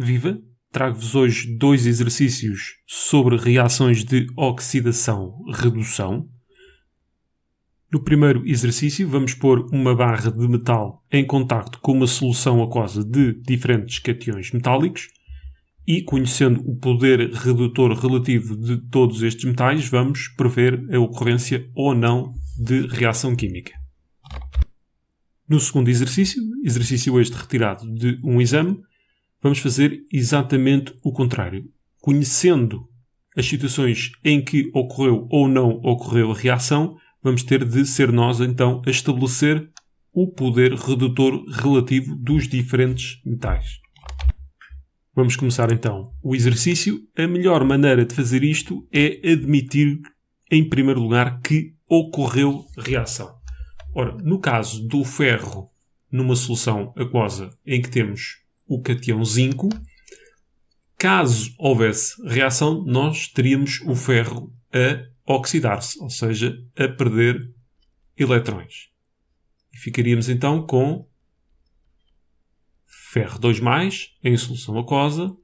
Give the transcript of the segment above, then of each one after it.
Viva! Trago-vos hoje 2 exercícios sobre reações de oxidação-redução. No primeiro exercício, vamos pôr uma barra de metal em contacto com uma solução aquosa de diferentes cationes metálicos e, conhecendo o poder redutor relativo de todos estes metais, vamos prever a ocorrência ou não de reação química. No segundo exercício este retirado de um exame, vamos fazer exatamente o contrário. Conhecendo as situações em que ocorreu ou não ocorreu a reação, vamos ter de ser nós, então, a estabelecer o poder redutor relativo dos diferentes metais. Vamos começar, então, o exercício. A melhor maneira de fazer isto é admitir, em primeiro lugar, que ocorreu reação. Ora, no caso do ferro numa solução aquosa em que temos o catião zinco, caso houvesse reação, nós teríamos o ferro a oxidar-se, ou seja, a perder eletrões. E ficaríamos então com ferro 2+, em solução aquosa,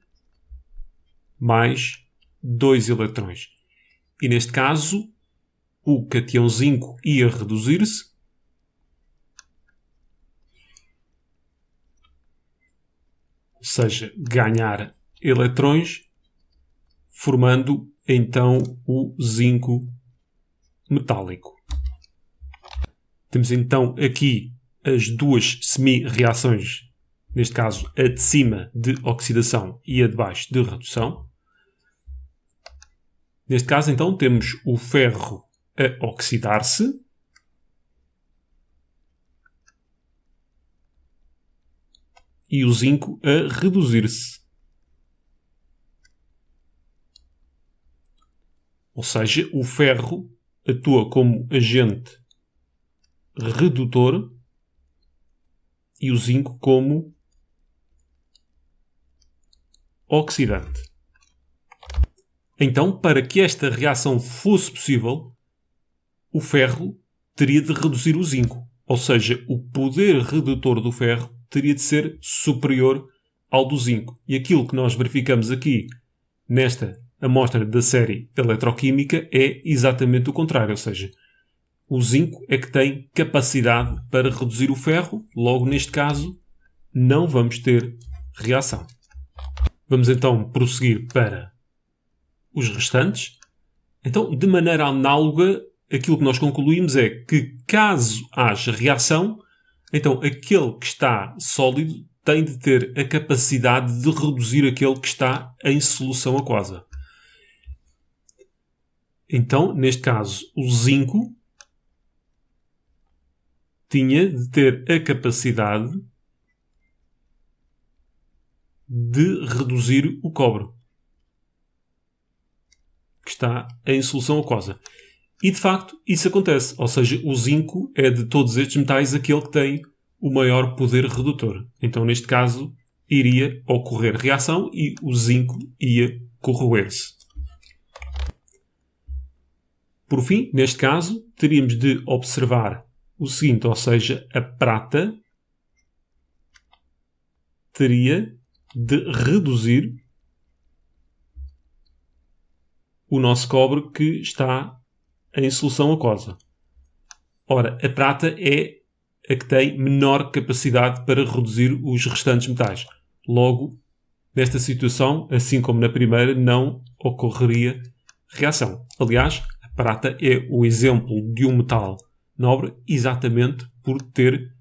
mais 2 eletrões. E neste caso, o catião zinco ia reduzir-se, ou seja, ganhar eletrões, formando então o zinco metálico. Temos então aqui as duas semi-reações, neste caso a de cima de oxidação e a de baixo de redução. Neste caso então temos o ferro a oxidar-se, e o zinco a reduzir-se. Ou seja, o ferro atua como agente redutor e o zinco como oxidante. Então, para que esta reação fosse possível, o ferro teria de reduzir o zinco. Ou seja, o poder redutor do ferro teria de ser superior ao do zinco. E aquilo que nós verificamos aqui nesta amostra da série eletroquímica é exatamente o contrário. Ou seja, o zinco é que tem capacidade para reduzir o ferro. Logo, neste caso, não vamos ter reação. Vamos então prosseguir para os restantes. Então, de maneira análoga, aquilo que nós concluímos é que, caso haja reação, então aquele que está sólido tem de ter a capacidade de reduzir aquele que está em solução aquosa. Então, neste caso, o zinco tinha de ter a capacidade de reduzir o cobre, que está em solução aquosa. E, de facto, isso acontece. Ou seja, o zinco é, de todos estes metais, aquele que tem o maior poder redutor. Então, neste caso, iria ocorrer reação e o zinco ia corroer-se. Por fim, neste caso, teríamos de observar o seguinte, ou seja, a prata teria de reduzir o nosso cobre que está em solução aquosa. Ora, a prata é a que tem menor capacidade para reduzir os restantes metais. Logo, nesta situação, assim como na primeira, não ocorreria reação. Aliás, a prata é o exemplo de um metal nobre exatamente por ter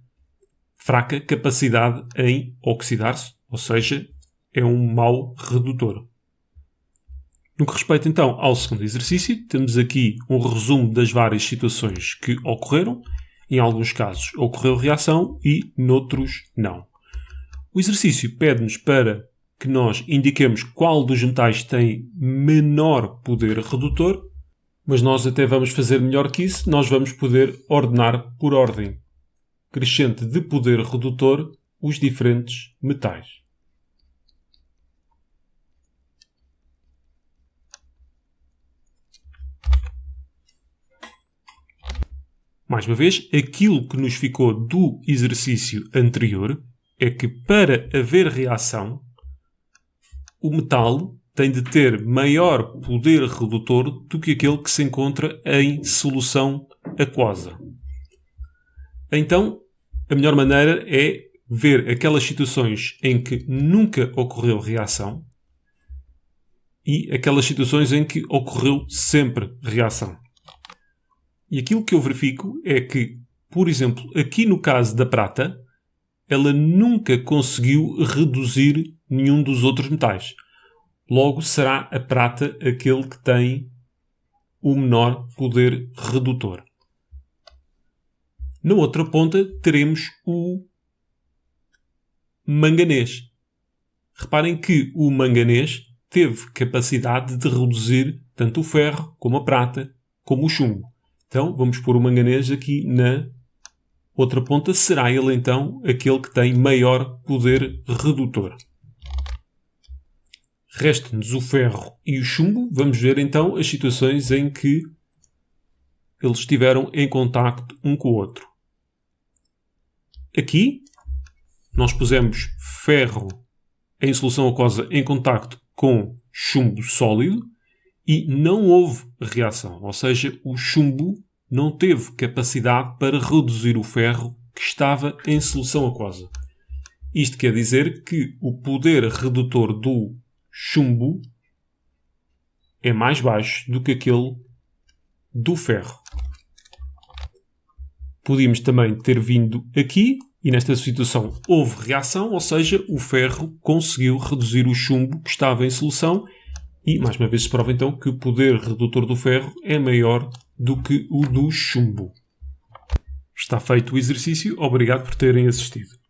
fraca capacidade em oxidar-se, ou seja, é um mau redutor. No que respeita então ao segundo exercício, temos aqui um resumo das várias situações que ocorreram. Em alguns casos ocorreu reação e noutros não. O exercício pede-nos para que nós indiquemos qual dos metais tem menor poder redutor, mas nós até vamos fazer melhor que isso. Nós vamos poder ordenar por ordem crescente de poder redutor os diferentes metais. Mais uma vez, aquilo que nos ficou do exercício anterior é que para haver reação, o metal tem de ter maior poder redutor do que aquele que se encontra em solução aquosa. Então, a melhor maneira é ver aquelas situações em que nunca ocorreu reação e aquelas situações em que ocorreu sempre reação. E aquilo que eu verifico é que, por exemplo, aqui no caso da prata, ela nunca conseguiu reduzir nenhum dos outros metais. Logo, será a prata aquele que tem o menor poder redutor. Na outra ponta, teremos o manganês. Reparem que o manganês teve capacidade de reduzir tanto o ferro, como a prata, como o chumbo. Então, vamos pôr o manganês aqui na outra ponta. Será ele, então, aquele que tem maior poder redutor. Resta-nos o ferro e o chumbo. Vamos ver, então, as situações em que eles estiveram em contacto um com o outro. Aqui, nós pusemos ferro em solução aquosa em contacto com chumbo sólido e não houve reação. Ou seja, o chumbo não teve capacidade para reduzir o ferro que estava em solução aquosa. Isto quer dizer que o poder redutor do chumbo é mais baixo do que aquele do ferro. Podíamos também ter vindo aqui e nesta situação houve reação, ou seja, o ferro conseguiu reduzir o chumbo que estava em solução e, mais uma vez, se prova então que o poder redutor do ferro é maior do que o do chumbo. Está feito o exercício. Obrigado por terem assistido.